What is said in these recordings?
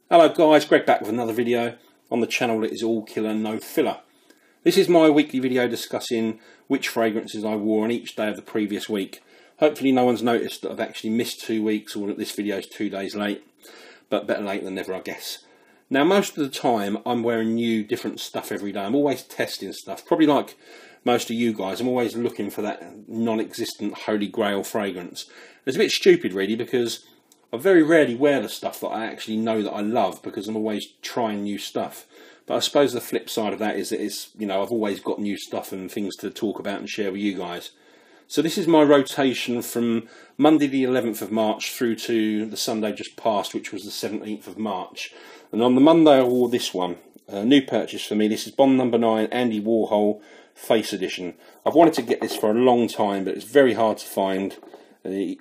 Hello guys, Greg back with another video on the channel that is all killer no filler. This is my weekly video discussing which fragrances I wore on each day of the previous week. Hopefully no one's noticed that I've actually missed 2 weeks or that this video is 2 days late, but better late than never I guess. Now most of the time I'm wearing new different stuff every day. I'm always testing stuff, probably like most of you guys. I'm always looking for that non-existent holy grail fragrance. It's a bit stupid really because I very rarely wear the stuff that I actually know that I love because I'm always trying new stuff. But I suppose the flip side of that is that it's, you know, I've always got new stuff and things to talk about and share with you guys. So this is my rotation from Monday the 11th of March through to the Sunday just past, which was the 17th of March. And on the Monday I wore this one, a new purchase for me. This is Bond No. 9 Andy Warhol Face Edition. I've wanted to get this for a long time, but it's very hard to find.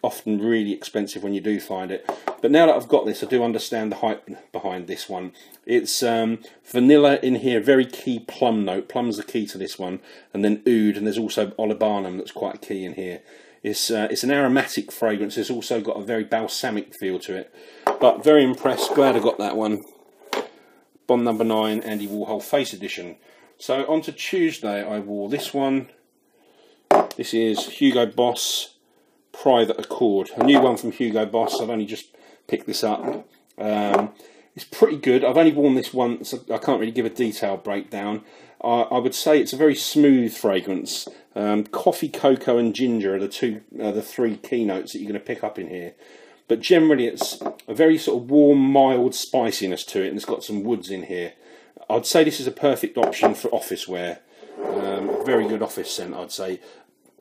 Often really expensive when you do find it. But now that I've got this, I do understand the hype behind this one. It's vanilla in here, very key plum note. Plum's the key to this one, and then oud, and there's also olibanum that's quite key in here. It's an aromatic fragrance. It's also got a very balsamic feel to it. But very impressed, glad I got that one. Bond No. 9 Andy Warhol Face Edition. So on to Tuesday, I wore this one. This is Hugo Boss Private Accord, a new one from Hugo Boss. I've only just picked this up. It's pretty good. I've only worn this once. I can't really give a detailed breakdown. I would say it's a very smooth fragrance. Coffee, cocoa and ginger are the three keynotes that you're going to pick up in here. But generally it's a very sort of warm, mild spiciness to it, and it's got some woods in here. I'd say this is a perfect option for office wear. A very good office scent, I'd say.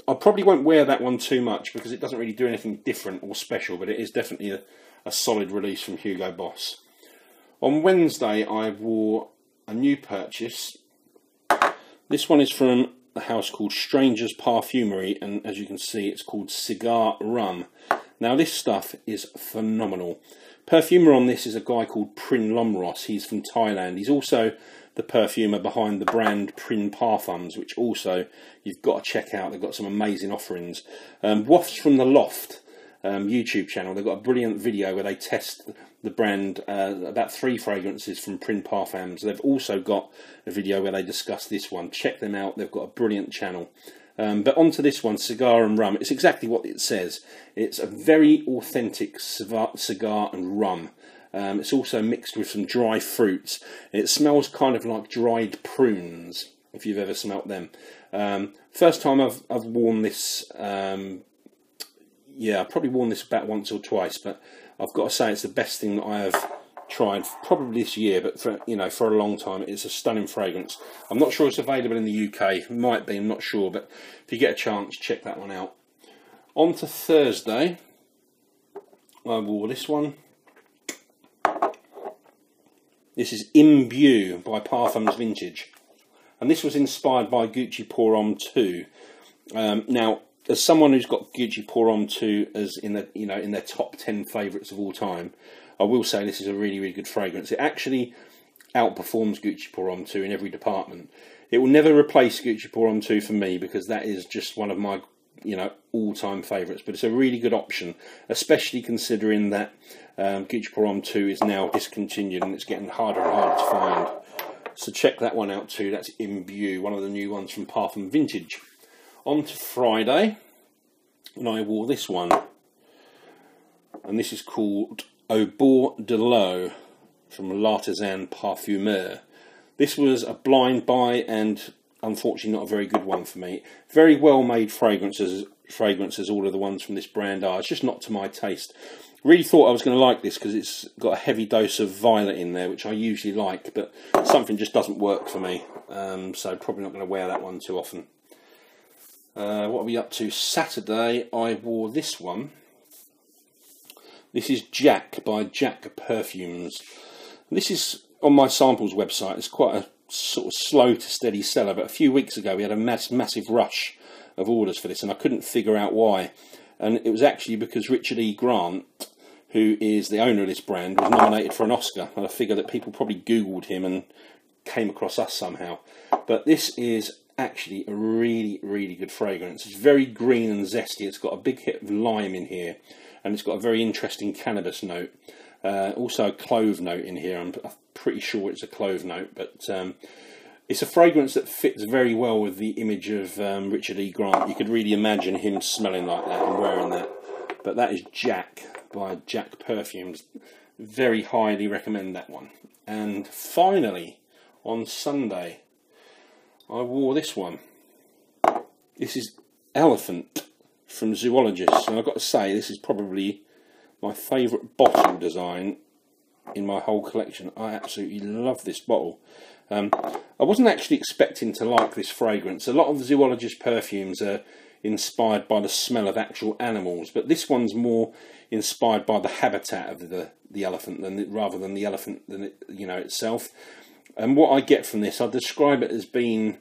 I probably won't wear that one too much because it doesn't really do anything different or special, but it is definitely a solid release from Hugo Boss. On Wednesday I wore a new purchase. This one is from a house called Stranger's Parfumery, and as you can see it's called Cigar Rum. Now this stuff is phenomenal. Perfumer on this is a guy called Prin Lomros. He's from Thailand. He's also the perfumer behind the brand Prin Parfums, which also you've got to check out. They've got some amazing offerings. Wafts from the Loft YouTube channel. They've got a brilliant video where they test the brand, about 3 fragrances from Prin Parfums. They've also got a video where they discuss this one. Check them out. They've got a brilliant channel. But onto this one, Cigar and Rum. It's exactly what it says. It's a very authentic cigar and rum. It's also mixed with some dry fruits. It smells kind of like dried prunes, if you've ever smelt them. First time I've worn this, yeah, I've probably worn this about once or twice, but I've got to say it's the best thing that I have tried probably this year, but for a long time. It's a stunning fragrance. I'm not sure it's available in the UK. It might be, I'm not sure, but if you get a chance, check that one out. On to Thursday, I wore this one. This is Imbue by Parfums Vintage, and this was inspired by Gucci Pour Homme 2. Now, as someone who's got Gucci Pour Homme 2 as in their top 10 favourites of all time, I will say this is a really, really good fragrance. It actually outperforms Gucci Pour Homme 2 in every department. It will never replace Gucci Pour Homme 2 for me because that is just one of my all-time favourites. But it's a really good option, especially considering that Gucci Pour Homme 2 is now discontinued and it's getting harder and harder to find. So check that one out too. That's Imbue, one of the new ones from Parfum Vintage. On to Friday, and I wore this one, and this is called Au Bord de l'Eau from L'Artisan Parfumeur. This was a blind buy and unfortunately not a very good one for me. Very well made fragrances, all of the ones from this brand are. It's just not to my taste. Really thought I was going to like this because it's got a heavy dose of violet in there, which I usually like, but something just doesn't work for me. So probably not going to wear that one too often. What are we up to? Saturday, I wore this one. This is Jack by Jack Perfumes. This is on my samples website. It's quite a sort of slow to steady seller, but a few weeks ago we had a massive rush of orders for this, and I couldn't figure out why. And it was actually because Richard E. Grant, who is the owner of this brand, was nominated for an Oscar, and I figure that people probably Googled him and came across us somehow. But this is actually a really, really good fragrance. It's very green and zesty. It's got a big hit of lime in here, and it's got a very interesting cannabis note. Also a clove note in here. I'm pretty sure it's a clove note, but it's a fragrance that fits very well with the image of Richard E. Grant. You could really imagine him smelling like that and wearing that. But that is Jack by Jack Perfumes. Very highly recommend that one. And finally, on Sunday, I wore this one. This is Elephant from Zoology. And I've got to say, this is probably my favourite bottle design in my whole collection. I absolutely love this bottle. I wasn't actually expecting to like this fragrance. A lot of the Zoologist perfumes are inspired by the smell of actual animals, but this one's more inspired by the habitat of the elephant rather than the elephant itself. And what I get from this, I describe it as being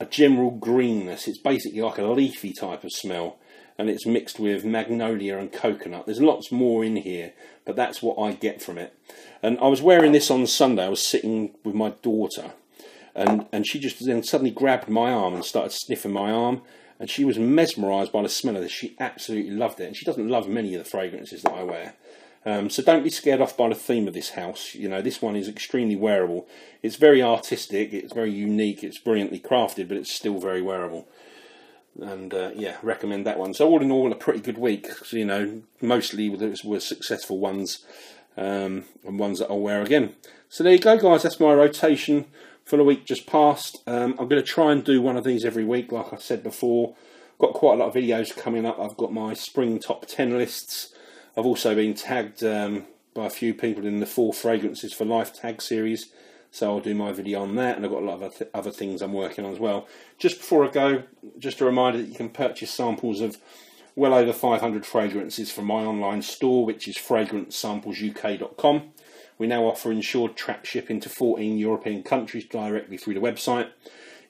a general greenness. It's basically like a leafy type of smell, and it's mixed with magnolia and coconut. There's lots more in here, but that's what I get from it. And I was wearing this on Sunday. I was sitting with my daughter, and she just then suddenly grabbed my arm and started sniffing my arm, and she was mesmerised by the smell of this. She absolutely loved it, and she doesn't love many of the fragrances that I wear. So don't be scared off by the theme of this house. You know, this one is extremely wearable. It's very artistic, it's very unique, it's brilliantly crafted, but it's still very wearable. And yeah, recommend that one. So all in all, a pretty good week. So, you know, mostly were successful ones, and ones that I'll wear again. So there you go, guys. That's my rotation for the week just past. I'm going to try and do one of these every week, like I said before. Got quite a lot of videos coming up. I've got my spring top 10 lists. I've also been tagged by a few people in the 4 Fragrances for Life tag series. So I'll do my video on that, and I've got a lot of other things I'm working on as well. Just before I go, just a reminder that you can purchase samples of well over 500 fragrances from my online store, which is fragrancesamplesuk.com. We now offer insured track shipping to 14 European countries directly through the website.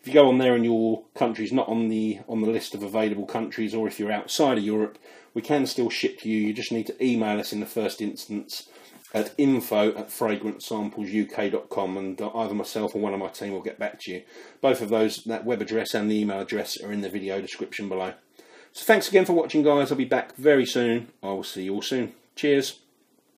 If you go on there and your country's not on the list of available countries, or if you're outside of Europe, we can still ship to you. You just need to email us in the first instance at info@fragrancesamplesuk.com, and either myself or one of my team will get back to you. Both of those, that web address and the email address, are in the video description below. So thanks again for watching, guys. I'll be back very soon. I will see you all soon. Cheers.